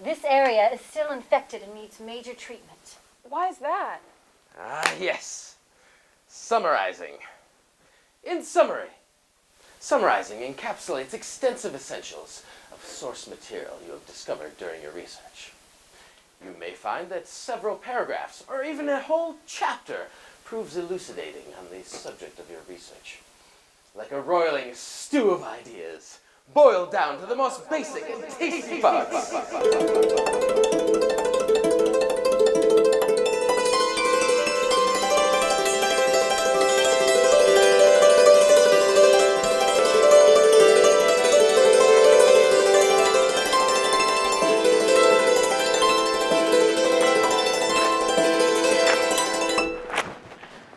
This area is still infected and needs major treatment. Why is that? Ah, yes. Summarizing. In summary, summarizing encapsulates extensive essentials of source material you have discovered during your research. You may find that several paragraphs, or even a whole chapter, proves elucidating on the subject of your research. Like a roiling stew of ideas, boiled down to the most basic and tasty parts.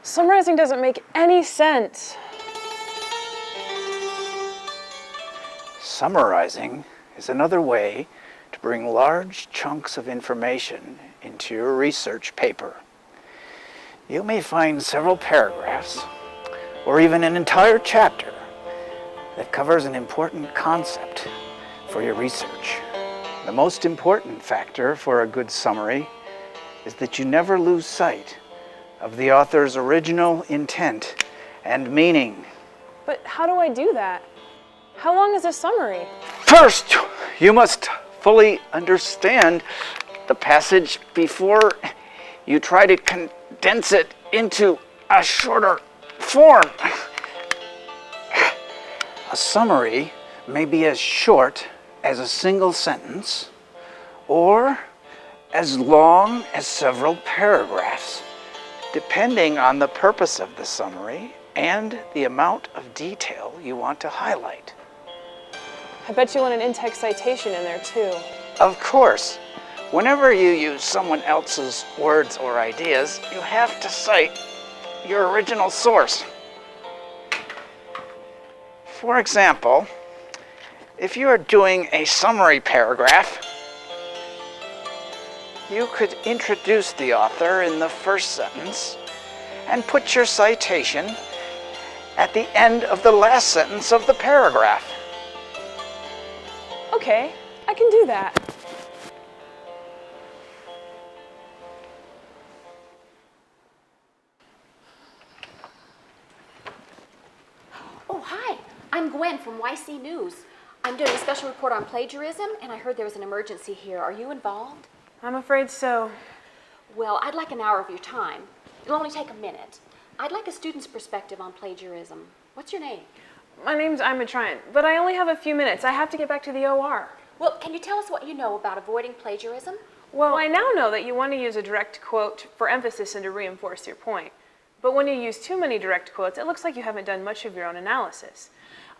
Summarizing doesn't make any sense. Summarizing is another way to bring large chunks of information into your research paper. You may find several paragraphs, or even an entire chapter, that covers an important concept for your research. The most important factor for a good summary is that you never lose sight of the author's original intent and meaning. But how do I do that? How long is a summary? First, you must fully understand the passage before you try to condense it into a shorter form. A summary may be as short as a single sentence or as long as several paragraphs, depending on the purpose of the summary and the amount of detail you want to highlight. I bet you want an in-text citation in there too. Of course, whenever you use someone else's words or ideas, you have to cite your original source. For example, if you are doing a summary paragraph, you could introduce the author in the first sentence and put your citation at the end of the last sentence of the paragraph. Okay, I can do that. Oh, hi. I'm Gwen from YC News. I'm doing a special report on plagiarism, and I heard there was an emergency here. Are you involved? I'm afraid so. Well, I'd like an hour of your time. It'll only take a minute. I'd like a student's perspective on plagiarism. What's your name? My name's Ima Tryant, but I only have a few minutes. I have to get back to the OR. Well, can you tell us what you know about avoiding plagiarism? Well, I now know that you want to use a direct quote for emphasis and to reinforce your point. But when you use too many direct quotes, it looks like you haven't done much of your own analysis.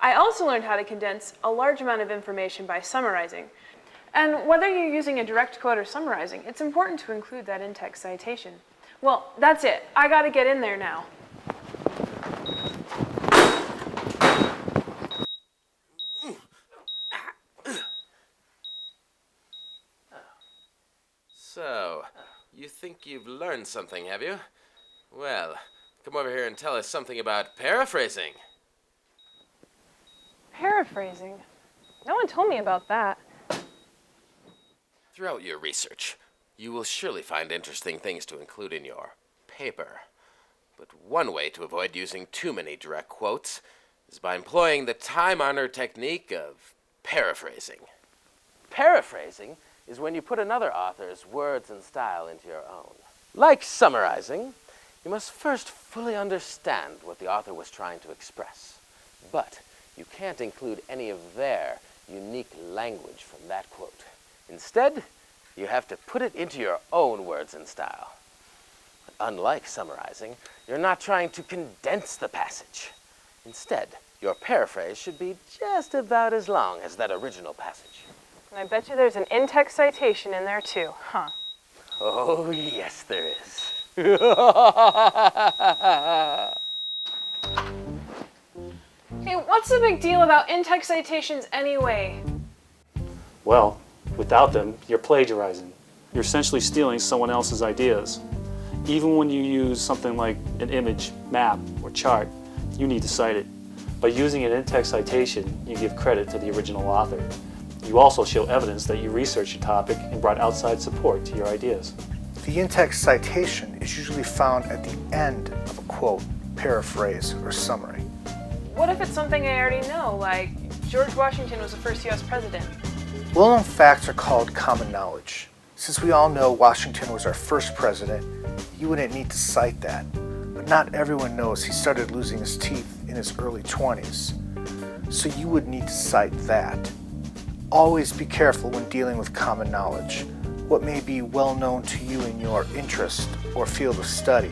I also learned how to condense a large amount of information by summarizing. And whether you're using a direct quote or summarizing, it's important to include that in-text citation. Well, that's it. I gotta get in there now. So, you think you've learned something, have you? Well, come over here and tell us something about paraphrasing. Paraphrasing? No one told me about that. Throughout your research, you will surely find interesting things to include in your paper. But one way to avoid using too many direct quotes is by employing the time-honored technique of paraphrasing. Paraphrasing is when you put another author's words and style into your own. Like summarizing, you must first fully understand what the author was trying to express. But you can't include any of their unique language from that quote. Instead, you have to put it into your own words and style. Unlike summarizing, you're not trying to condense the passage. Instead, your paraphrase should be just about as long as that original passage. And I bet you there's an in-text citation in there too, huh? Oh, yes, there is. Hey, what's the big deal about in-text citations anyway? Well, without them, you're plagiarizing. You're essentially stealing someone else's ideas. Even when you use something like an image, map, or chart, you need to cite it. By using an in-text citation, you give credit to the original author. You also show evidence that you researched your topic and brought outside support to your ideas. The in-text citation is usually found at the end of a quote, paraphrase, or summary. What if it's something I already know, like George Washington was the first US president? Well-known facts are called common knowledge. Since we all know Washington was our first president, you wouldn't need to cite that. But not everyone knows he started losing his teeth in his early 20s. So you would need to cite that. Always be careful when dealing with common knowledge. What may be well known to you in your interest or field of study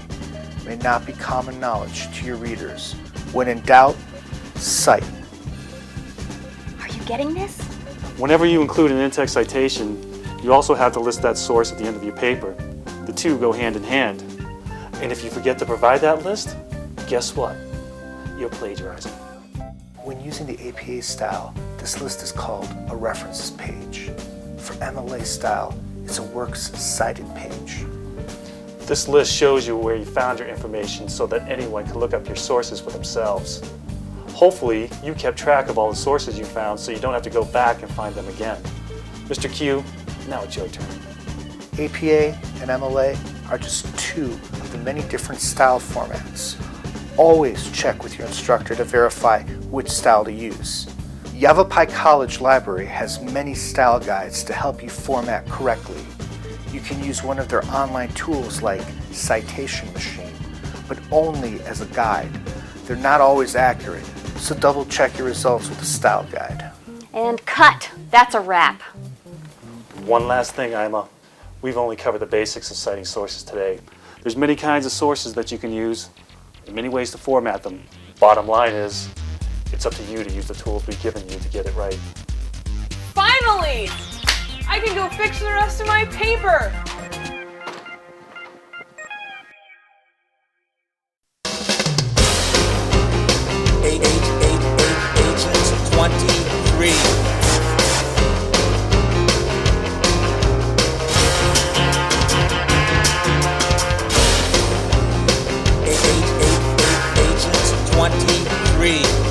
may not be common knowledge to your readers. When in doubt, cite. Are you getting this? Whenever you include an in-text citation, you also have to list that source at the end of your paper. The two go hand in hand. And if you forget to provide that list, guess what? You're plagiarizing. When using the APA style, this list is called a references page. For MLA style, it's a works cited page. This list shows you where you found your information so that anyone can look up your sources for themselves. Hopefully, you kept track of all the sources you found so you don't have to go back and find them again. Mr. Q, now it's your turn. APA and MLA are just two of the many different style formats. Always check with your instructor to verify which style to use. Yavapai College Library has many style guides to help you format correctly. You can use one of their online tools like Citation Machine, but only as a guide. They're not always accurate, so double check your results with the style guide. And cut. That's a wrap. One last thing, Ima. We've only covered the basics of citing sources today. There's many kinds of sources that you can use. There are many ways to format them. Bottom line is, it's up to you to use the tools we've given you to get it right. Finally! I can go fix the rest of my paper! Agent 23. Agent 23.